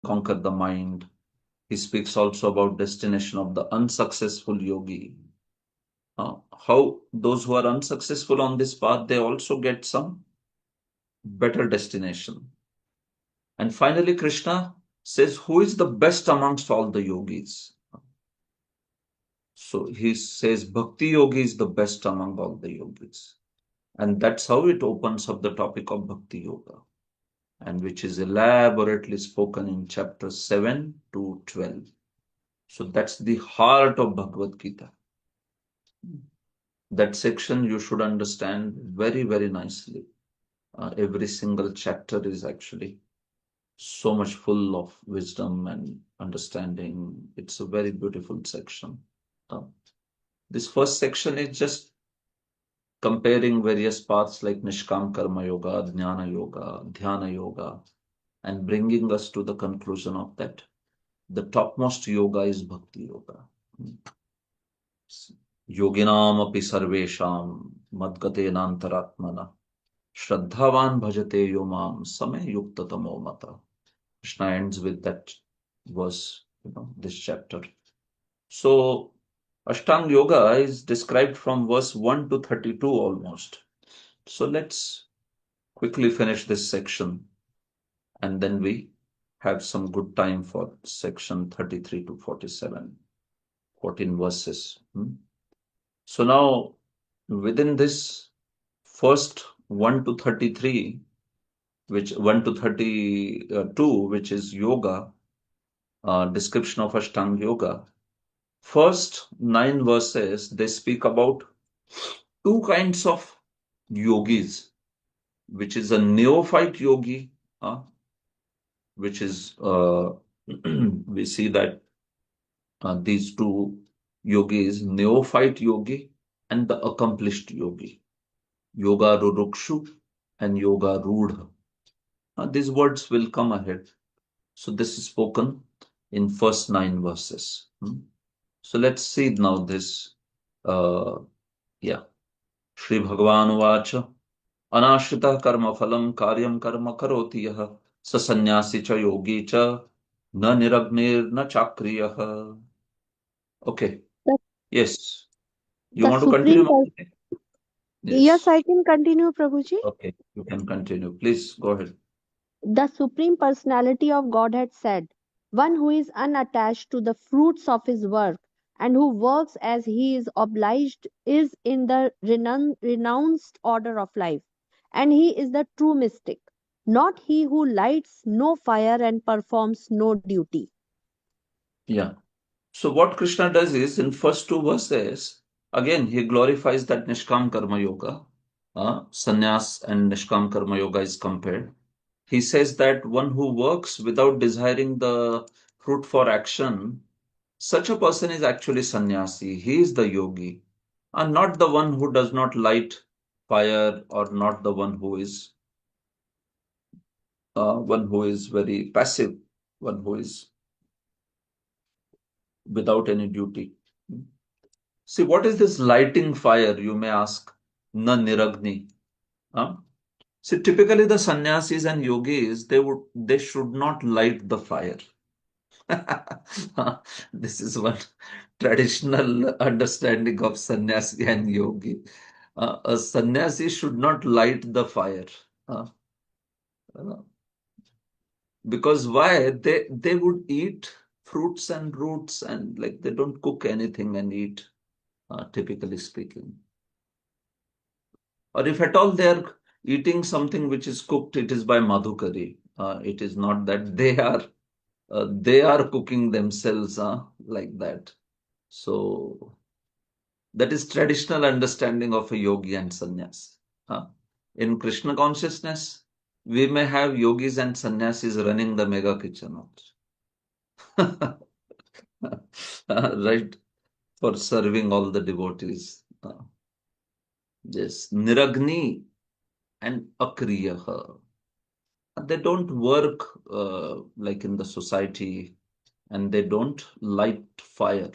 conquer the mind. He speaks also about destination of the unsuccessful yogi. How those who are unsuccessful on this path, they also get some better destination. And finally, Krishna says, who is the best amongst all the yogis? So he says, Bhakti yogi is the best among all the yogis. And that's how it opens up the topic of Bhakti yoga, and which is elaborately spoken in chapters 7 to 12. So that's the heart of Bhagavad Gita. That section you should understand very, very nicely. Every single chapter is actually so much full of wisdom and understanding. It's a very beautiful section. This first section is just comparing various paths like Nishkam Karma Yoga, Jnana Yoga, Dhyana Yoga, and bringing us to the conclusion of that. The topmost yoga is Bhakti Yoga. Yoginam api sarvesham madgatenantaratmana Shraddhavan bhajate yomam samay yukta tamo mata. Krishna ends with that verse, this chapter. So, Ashtanga Yoga is described from verse 1 to 32 almost. So, let's quickly finish this section and then we have some good time for section 33 to 47, 14 verses. So, now within this first 1 to 33, which 1 to 32, which is yoga, description of Ashtanga Yoga. First 9 verses, they speak about two kinds of yogis, which is a neophyte yogi, which is, we see that these two yogis, neophyte yogi and the accomplished yogi, yoga rurukshu and yoga rudha. These words will come ahead. So this is spoken in first 9 verses. So let's see now this. Shri Bhagavan Vacha Anashrita karma phalam karyam karma karoti yah sa sannyasi cha yogi cha na niragnir na chakriyah. Okay. The, Yes. You the want to continue? supreme Yes, Yes. I can continue, Prabhuji. Okay. You can continue. Please go ahead. The Supreme Personality of Godhead said, one who is unattached to the fruits of his work and who works as he is obliged is in the renounced order of life, and he is the true mystic, not he who lights no fire and performs no duty. Yeah. So what Krishna does is in first 2 verses, again he glorifies that Nishkam Karma Yoga. Sannyas and Nishkam Karma Yoga is compared. He says that one who works without desiring the fruit for action, such a person is actually sannyasi. He is the yogi, and not the one who does not light fire, or not the one who is very passive, one who is without any duty. See, what is this lighting fire, you may ask? Na niragni. Huh? See, typically the sannyasis and yogis, they should not light the fire. This is one traditional understanding of sannyasi and yogi. A sannyasi should not light the fire. Uh, uh, because why? They would eat fruits and roots, and like they don't cook anything and eat, typically speaking. Or if at all they are eating something which is cooked, it is by madhukari. It is not that they are cooking themselves, like that. So that is traditional understanding of a yogi and sannyas. In Krishna consciousness, we may have yogis and sannyasis running the mega kitchen also. Right, for serving all the devotees. Yes, niragni and akriyaha. They don't work like in the society, and they don't light fire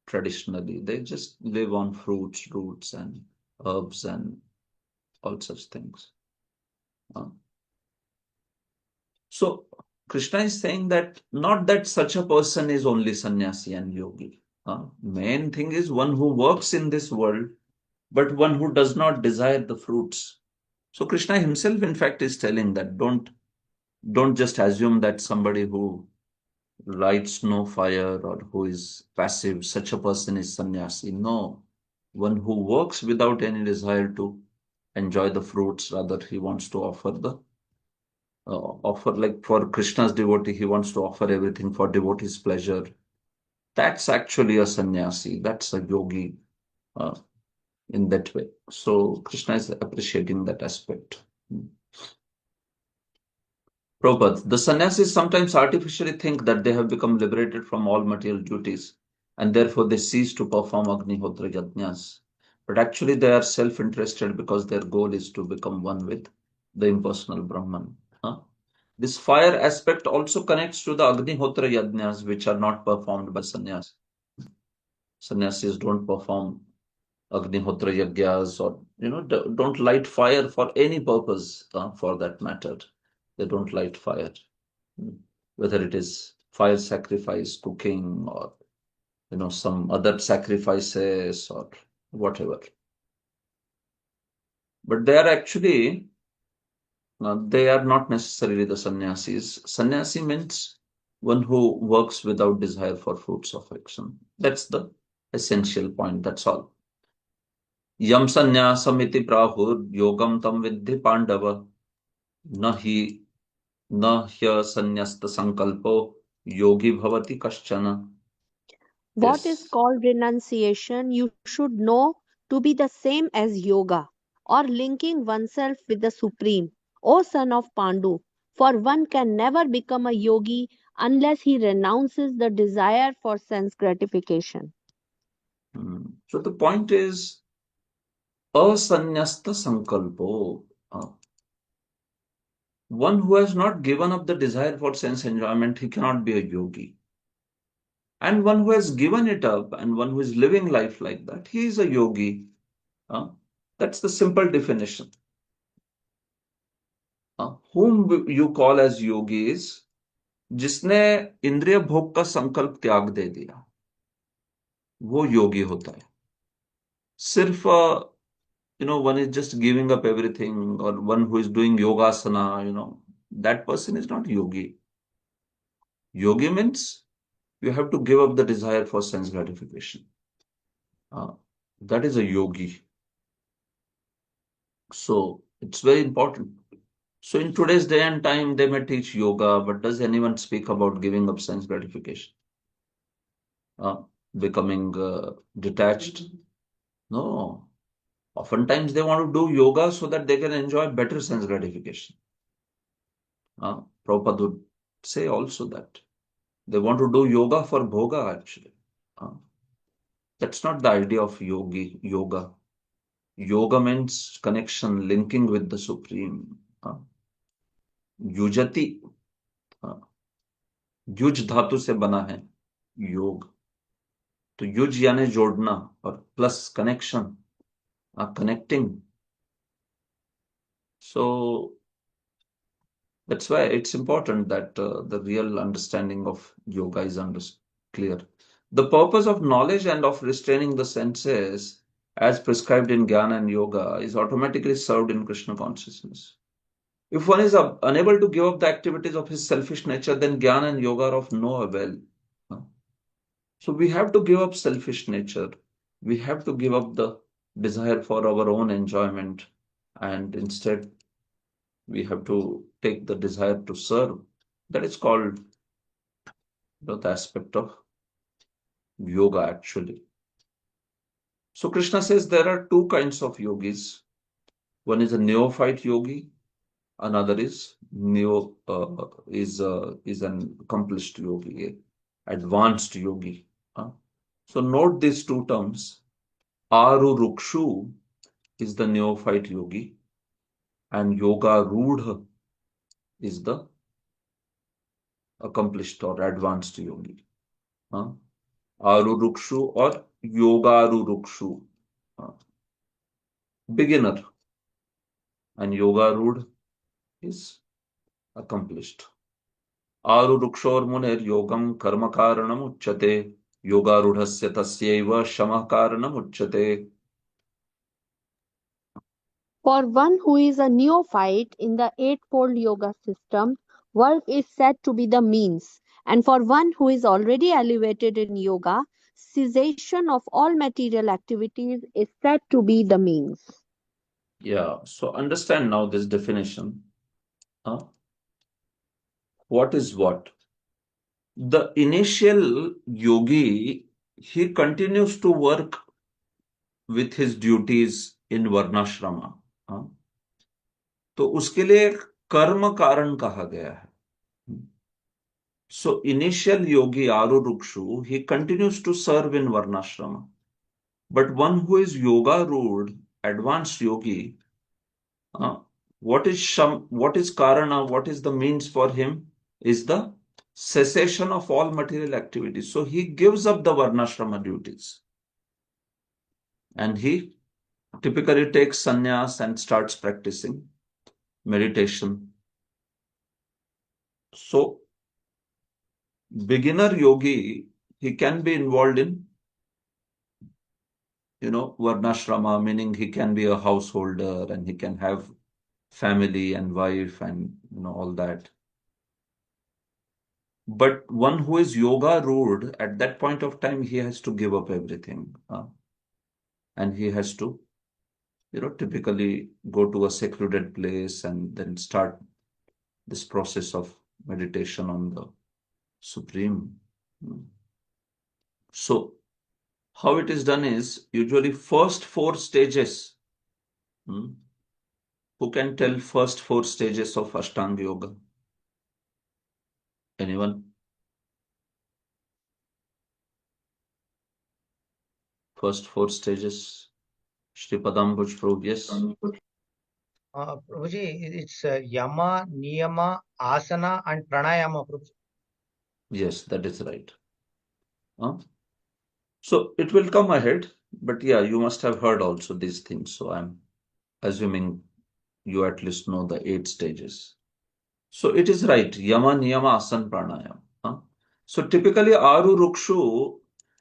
traditionally. They just live on fruits, roots, and herbs and all such things. So Krishna is saying that not that such a person is only sannyasi and yogi. Main thing is one who works in this world, but one who does not desire the fruits. So Krishna himself, in fact, is telling that don't just assume that somebody who lights no fire or who is passive, such a person is sannyasi. No, one who works without any desire to enjoy the fruits, rather he wants to offer, like for Krishna's devotee, he wants to offer everything for devotee's pleasure. That's actually a sannyasi. That's a yogi uh, in that way. So Krishna is appreciating that aspect. Prabhupada, the sannyasis sometimes artificially think that they have become liberated from all material duties and therefore they cease to perform Agnihotra Yajnas. But actually they are self-interested because their goal is to become one with the impersonal Brahman. Huh? This fire aspect also connects to the Agnihotra Yajnas which are not performed by sannyas. Sannyasis don't perform Agnihotra Yajnas or, don't light fire for any purpose for that matter. They don't light fire. Whether it is fire sacrifice, cooking, or some other sacrifices or whatever. But they are actually they are not necessarily the sannyasis. Sannyasi means one who works without desire for fruits of action. That's the essential point. That's all. Yam sannyasam iti prahur yogam tam vidhi pandava nahi न ह्यसन्न्यस्त संकल्पो yogi bhavati kaschana. What is Yes. called renunciation, you should know to be the same as yoga, or linking oneself with the Supreme. O son of Pandu, for one can never become a yogi unless he renounces the desire for sense gratification. So the point is asannasta sankalpo. One who has not given up the desire for sense enjoyment, he cannot be a yogi. And one who has given it up and one who is living life like that, he is a yogi. That's the simple definition. Whom you call as yogi is जिसने इंद्रिय भोग का संकल्प त्याग दे दिया, वो योगी होता है. सिर्फ one is just giving up everything, or one who is doing yogasana, that person is not yogi. Yogi means you have to give up the desire for sense gratification. Uh, that is a yogi. So it's very important. So in today's day and time, they may teach yoga, but does anyone speak about giving up sense gratification? Becoming detached? No. Oftentimes they want to do yoga so that they can enjoy better sense gratification. Prabhupada would say also that. They want to do yoga for bhoga actually. That's not the idea of yoga. Yoga means connection, linking with the Supreme. Yujati, use धातु से बना है योग. तो use यानी जोड़ना और plus connection, connecting. So that's why it's important that the real understanding of yoga is clear. The purpose of knowledge and of restraining the senses, as prescribed in Jnana and Yoga, is automatically served in Krishna consciousness. If one is unable to give up the activities of his selfish nature, then Jnana and Yoga are of no avail. So we have to give up selfish nature. We have to give up the desire for our own enjoyment, and instead we have to take the desire to serve. That is called the aspect of yoga actually. So Krishna says there are two kinds of yogis. One is a neophyte yogi, another is is an accomplished yogi, advanced yogi. So note these two terms. Aru Rukshu is the neophyte yogi, and Yoga Rudha is the accomplished or advanced yogi. Aru Rukshu or Yogaru Rukshu, beginner, and Yoga Rudha is accomplished. आरुरुक्षोर्मुनेर् योगं कर्म कारणम् उच्यते योगारूढ़स्य तस्यैव शमः कारणम् उच्यते. For one who is a neophyte in the Eightfold Yoga system, work is said to be the means, and for one who is already elevated in yoga, cessation of all material activities is said to be the means. Yeah, so understand now this definition. What is what? The initial yogi, he continues to work with his duties in varnashrama. तो उसके लिए कर्म कारण कहा गया है. So initial yogi Arurukshu, he continues to serve in varnashrama. But one who is yoga ruled, advanced yogi, what is karana, what is the means for him, is the cessation of all material activities. So he gives up the varnashrama duties. And he typically takes sannyas and starts practicing meditation. So beginner yogi, he can be involved in, varnashrama, meaning he can be a householder and he can have family and wife and, all that. But one who is yoga ruled, at that point of time, he has to give up everything. And he has to, typically go to a secluded place and then start this process of meditation on the Supreme. So, how it is done is usually first 4 stages. Who can tell first 4 stages of Ashtanga Yoga? Anyone? First 4 stages. Shri Padambuj Prabhu, yes? Prabhuji, it's Yama, Niyama, Asana, and Pranayama, Prabhuji. Yes, that is right. So it will come ahead, but yeah, you must have heard also these things. So I'm assuming you at least know the 8 stages. So it is right. Yama, Niyama, Asana, Pranayama. So typically Aru Rukshu,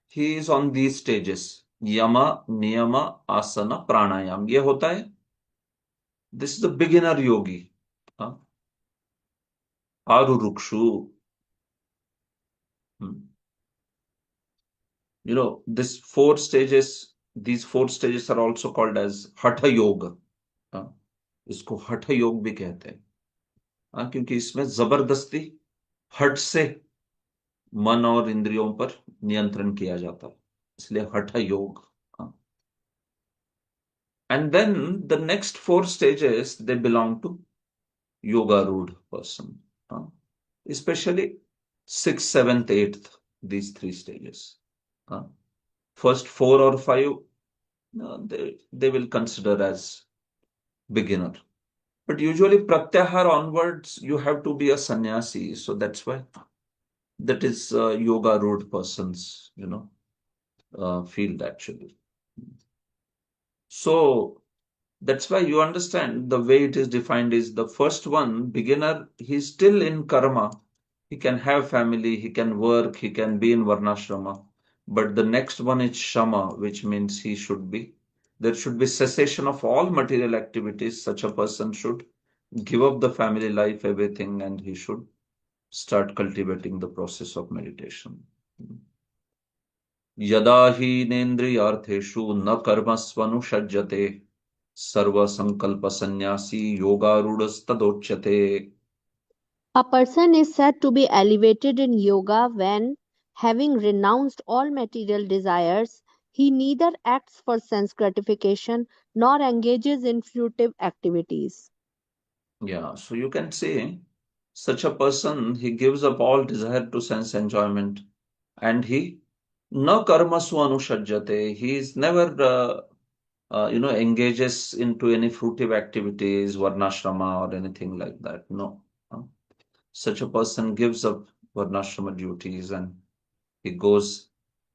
he is on these stages. Yama, Niyama, Asana, Pranayama. ये होता है. This is the beginner yogi. Aru Rukshu. These 4 stages are also called as Hatha Yoga. इसको हठ योग भी कहते हैं. क्योंकि इसमें जबरदस्ती हठ से मन और इंद्रियों पर नियंत्रण किया जाता है, इसलिए हठ योग. And then the next 4 stages, they belong to yoga ruled person. Especially 6th, 7th, 8th, these 3 stages. First 4 or 5, they will consider as beginner. But usually pratyahar onwards, you have to be a sannyasi. So that's why that is yoga ruled persons, field actually. So that's why you understand the way it is defined is the first one, beginner, he's still in karma. He can have family, he can work, he can be in varnashrama. But the next one is shama, which means there should be cessation of all material activities. Such a person should give up the family life, everything, and he should start cultivating the process of meditation. यदा हीनेन्द्रियार्थेषु न कर्मस्वनुषज्यते सर्व संकल्प संन्यासी योगारूढ़स्तदोच्यते. A person is said to be elevated in yoga when, having renounced all material desires, he neither acts for sense gratification nor engages in fruitive activities. Yeah, so you can say such a person, he gives up all desire to sense enjoyment and he na karmasu anushajyate. He is never engages into any fruitive activities, varnashrama or anything like that. No. Such a person gives up varnashrama duties and he goes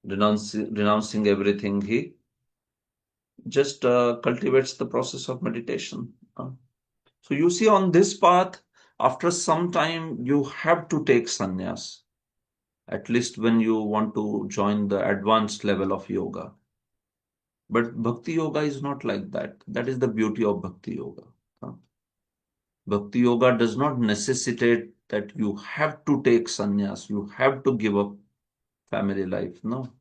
renouncing everything. He just cultivates the process of meditation. So you see on this path, after some time you have to take sannyas, at least when you want to join the advanced level of yoga. But bhakti yoga is not like that. That is the beauty of bhakti yoga. Bhakti yoga does not necessitate that you have to take sannyas, you have to give up family life. No.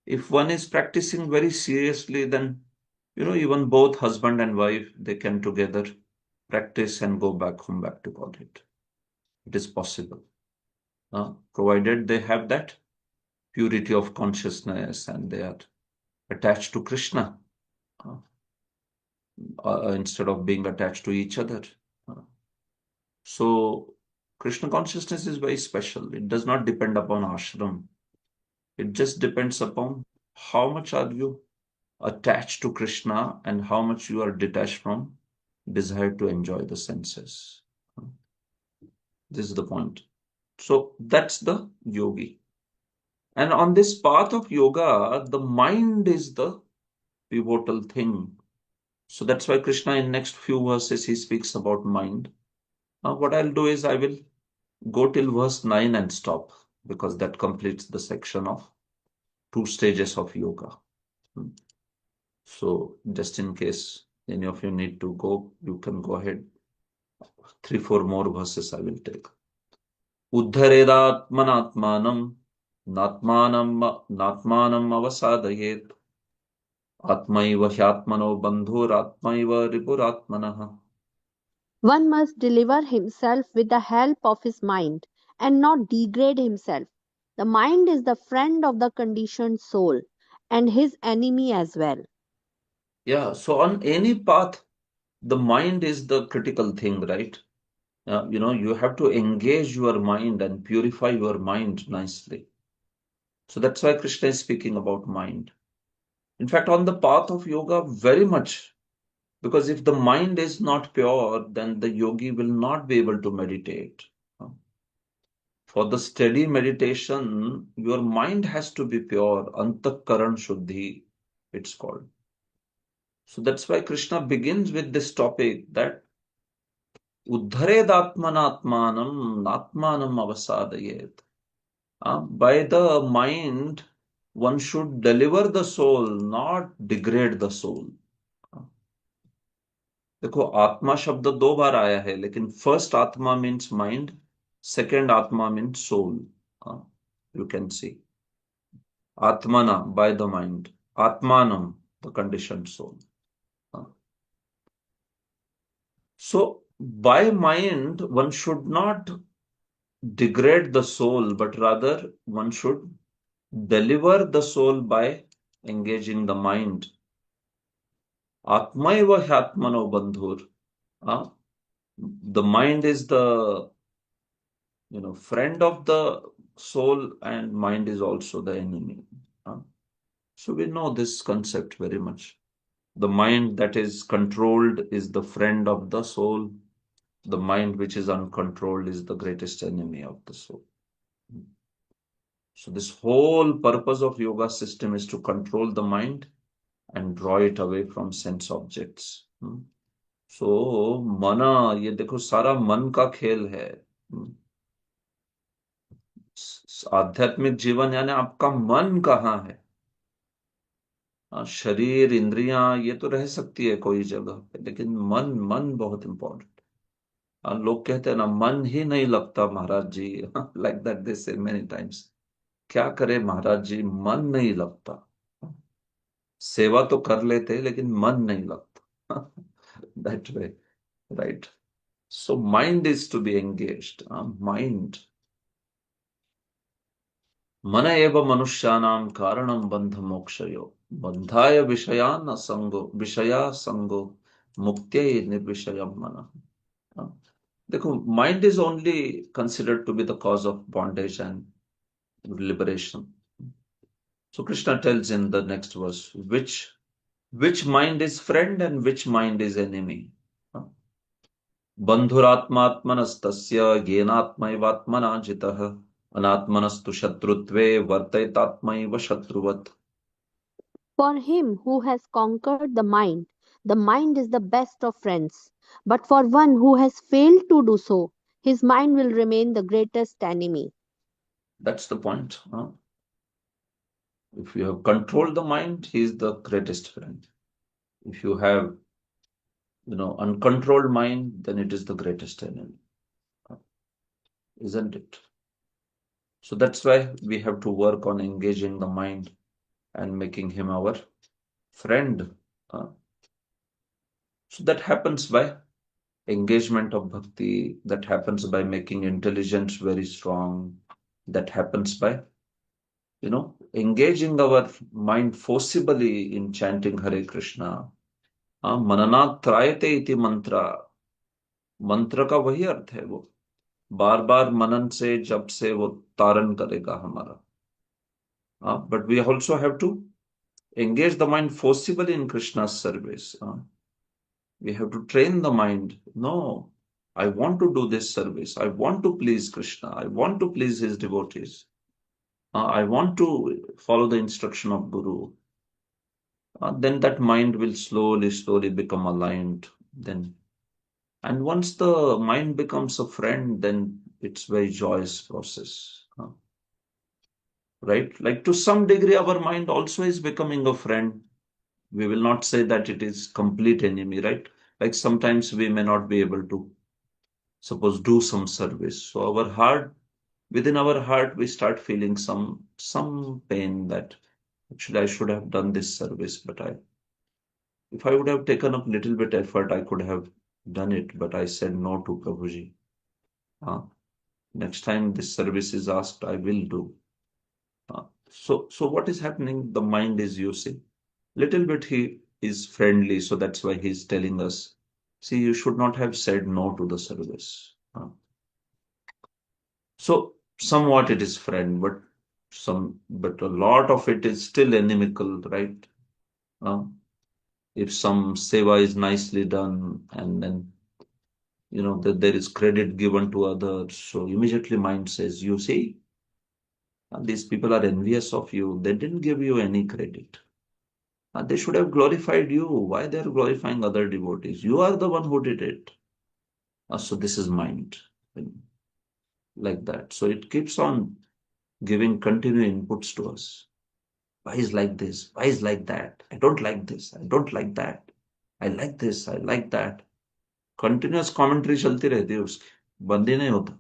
If one is practicing very seriously, then, even both husband and wife, they can together practice and go back home back to college. It is possible, provided they have that purity of consciousness and they are attached to Krishna instead of being attached to each other. So Krishna consciousness is very special. It does not depend upon ashram. It just depends upon how much are you attached to Krishna and how much you are detached from desire to enjoy the senses. This is the point. So that's the yogi. And on this path of yoga, the mind is the pivotal thing. So that's why Krishna in next few verses, he speaks about mind. Now what I'll do is I will go till verse 9 and stop, because that completes the section of 2 stages of yoga. So just in case any of you need to go, you can go ahead. 3-4 more verses I will take. Uddharedatmanatmanam natmanam avasadayet atmaiva hyatmano bandhuratmaiva ripuratmanah. One must deliver himself with the help of his mind and not degrade himself. The mind is the friend of the conditioned soul and his enemy as well. Yeah, so on any path, the mind is the critical thing, right? You have to engage your mind and purify your mind nicely. So that's why Krishna is speaking about mind. In fact, on the path of yoga, very much, because if the mind is not pure, then the yogi will not be able to meditate. For the steady meditation, your mind has to be pure. Antakaran Shuddhi, it's called. So that's why Krishna begins with this topic that Uddharedatmanatmanam natmanam avasadayet. By the mind, one should deliver the soul, not degrade the soul. देखो आत्मा शब्द 2 बार आया है, लेकिन first atma means mind, second atma means soul. You can see atmana by the mind, atmanam the conditioned soul. So by mind one should not degrade the soul, but rather one should deliver the soul by engaging the mind. Atmaiva hyatmano bandhur. The mind is the friend of the soul, and mind is also the enemy. So we know this concept very much. The mind that is controlled is the friend of the soul. The mind which is uncontrolled is the greatest enemy of the soul. So this whole purpose of yoga system is to control the mind and draw it away from sense objects. So mana, ये देखो सारा मन का खेल है. आध्यात्मिक जीवन यानी आपका मन कहाँ है. शरीर इंद्रियां ये तो रह सकती है कोई जगह पे, लेकिन मन मन बहुत इंपॉर्टेंट. लोग कहते हैं ना, मन ही नहीं लगता महाराज जी. लाइक दैट दे से मेनी टाइम्स. क्या करे महाराज जी, मन नहीं लगता. सेवा तो कर लेते लेकिन मन नहीं लगता. That way, right. So mind is to be engaged. Mind मन एव मनुष्याणाम कारणम बंध मोक्षयो बंधाय विषयान असंगो विषया संगो मुक्त्यै निर्विषयम मन. देखो mind is only considered to be the cause of bondage and liberation. So Krishna tells in the next verse which mind is friend and which mind is enemy. बंधुरात्मात्मनस्त्स्य येनात्मैवात्मना जितः अनात्मनस्तु शत्रुत्वे वर्तयतात्मैव शत्रुवत्. For him who has conquered the mind is the best of friends. But for one who has failed to do so, his mind will remain the greatest enemy. That's the point. If you have controlled the mind, he is the greatest friend. If you have, uncontrolled mind, then it is the greatest enemy, isn't it? So that's why we have to work on engaging the mind and making him our friend. So that happens by engagement of bhakti, that happens by making intelligence very strong, that happens by, engaging our mind forcibly in chanting Hare Krishna. मननात् त्रायते इति मंत्र, मंत्र का वही अर्थ है वो, बार बार मनन से जब से वो तारण करेगा हमारा. But we also have to engage the mind forcibly in Krishna's service. We have to train the mind. No, I want to do this service. I want to please Krishna. I want to please his devotees. I want to follow the instruction of Guru. Then that mind will slowly, slowly become aligned. And once the mind becomes a friend, then it's very joyous process. Right? Like to some degree, our mind also is becoming a friend. We will not say that it is complete enemy, right? Like sometimes we may not be able to, suppose, do some service. So our heart, within our heart, we start feeling some pain that actually I should have done this service, but if I would have taken up little bit effort, I could have done it, but I said no to Prabhuji. Next time this service is asked, I will do. So what is happening? The mind is using. Little bit he is friendly, so that's why he's telling us, see, you should not have said no to the service. So somewhat it is friend, but a lot of it is still inimical, right? If some seva is nicely done and then that there is credit given to others, so immediately mind says, you see, these people are envious of you. They didn't give you any credit. They should have glorified you. Why they are glorifying other devotees? You are the one who did it. So this is mind, like that. So it keeps on giving continued inputs to us. Why is like this? Why is like that? I don't like this. I don't like that. I like this. I like that. Continuous commentary चलती रहती है उसकी, बंद ही नहीं होता.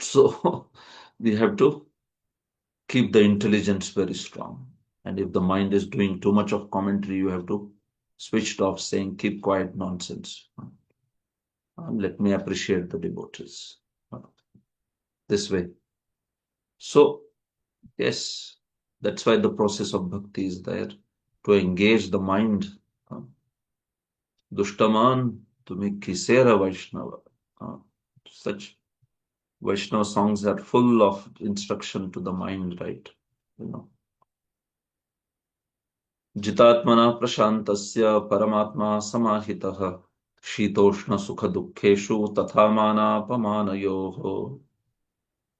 So we have to keep the intelligence very strong. And if the mind is doing too much of commentary, you have to switch it off, saying, keep quiet, nonsense. Let me appreciate the devotees. This way. So, yes, that's why the process of bhakti is there, to engage the mind. Dushtaman tumi kisera Vaishnava. Such Vaishnava songs are full of instruction to the mind, right? जितात्मना प्रशान्तस्य परमात्मा समाहितः शीतोष्ण सुख दुःखेषु तथा मानापमानयोः.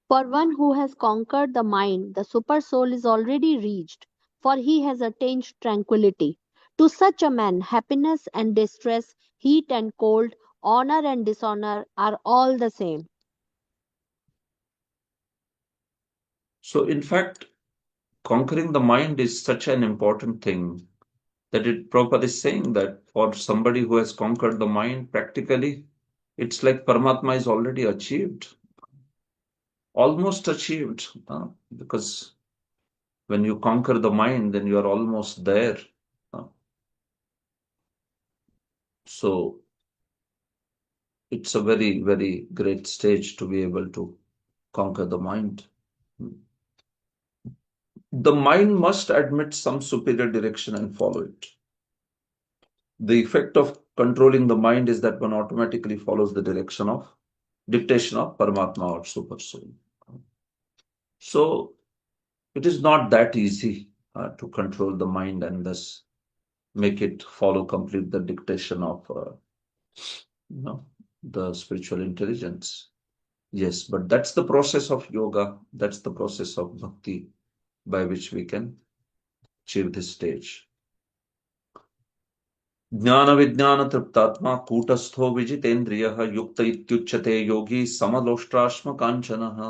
For one who has conquered the mind, the super soul is already reached, for he has attained tranquility. To such a man, happiness and distress, heat and cold, honor and dishonor are all the same. So, in fact, conquering the mind is such an important thing that Prabhupada is saying that for somebody who has conquered the mind, practically, it's like Paramatma is already achieved, almost achieved, because when you conquer the mind, then you are almost there. So it's a very, very great stage to be able to conquer the mind. The mind must admit some superior direction and follow it. The effect of controlling the mind is that one automatically follows the dictation of Paramatma or Super Soul. So it is not that easy to control the mind and thus make it follow complete the dictation of the spiritual intelligence. Yes, but that's the process of yoga. That's the process of bhakti by which we can achieve this stage. ज्ञान विज्ञान तृप्तात्मा कूटस्थो विजितेन्द्रियः युक्त इत्युच्यते योगी समलोष्टाश्म काञ्चनः.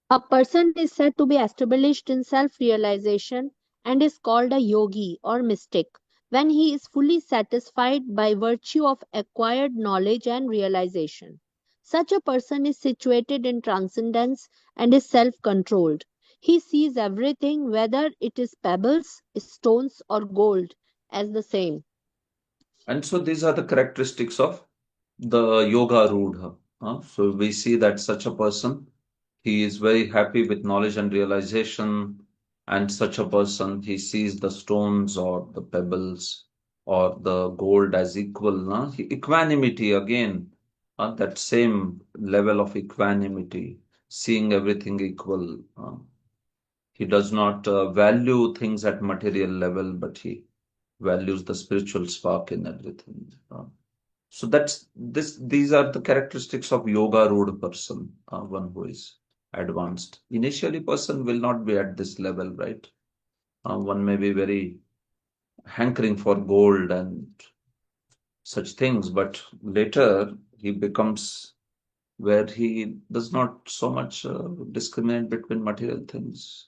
A person is said to be established in self realization and is called a yogi or mystic when he is fully satisfied by virtue of acquired knowledge and realization. Such a person is situated in transcendence and is self controlled. He sees everything, whether it is pebbles, stones, or gold, as the same. And so these are the characteristics of the yoga rudha. So we see that such a person, he is very happy with knowledge and realization, and such a person, he sees the stones or the pebbles or the gold as equal. Equanimity again, that same level of equanimity, seeing everything equal. He does not value things at material level, but he values the spiritual spark in everything. So that's this. These are the characteristics of yoga rude person, one who is advanced. Initially, person will not be at this level, right? One may be very hankering for gold and such things, but later he becomes where he does not so much discriminate between material things.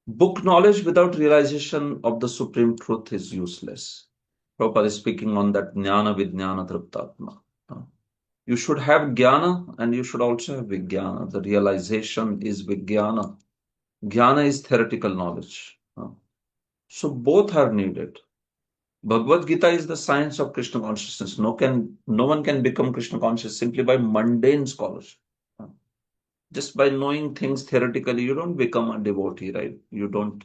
Book knowledge without realization of the supreme truth is useless. Prabhupada is speaking on that jnana vijnana triptatma. You should have jnana and you should also have vijnana. The realization is vijnana. Jnana is theoretical knowledge. So both are needed. Bhagavad Gita is the science of Krishna consciousness. No one can become Krishna conscious simply by mundane scholarship. Just by knowing things theoretically, you don't become a devotee, right? You don't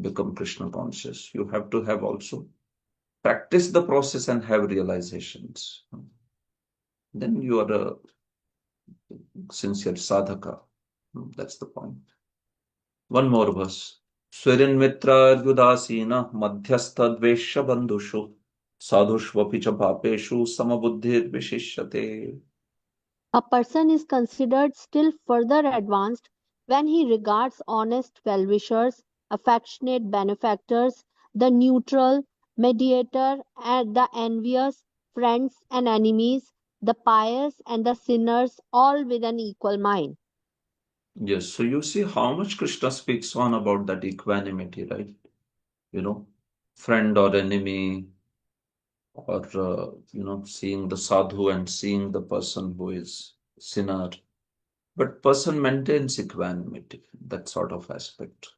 become Krishna conscious. You have to have also practice the process and have realizations. Then you are a sincere sadhaka. That's the point. One more verse. Swirinmitrarvyudasina madhyastha bandhushu sadhushvapi cha papeshu samabuddhir vishishyate. A person is considered still further advanced when he regards honest well-wishers, affectionate benefactors, the neutral mediator, and the envious, friends and enemies, the pious and the sinners, all with an equal mind. Yes, so you see how much Krishna speaks on about that equanimity, right? You know, friend or enemy, or seeing the sadhu and seeing the person who is sinner, but person maintains equanimity, that sort of aspect.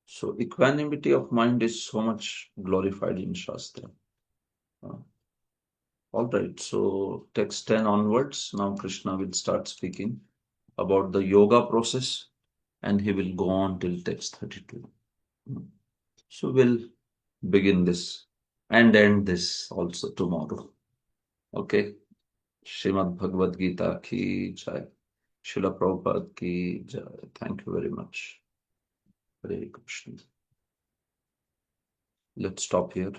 So equanimity of mind is so much glorified in Shastra. All right, so text 10 onwards, now Krishna will start speaking about the yoga process and he will go on till text 32. So we'll begin this and end this also tomorrow. Okay. Srimad Bhagavad Gita ki jai. Srila Prabhupada ki jai. Thank you very much. Hare Krishna. Let's stop here.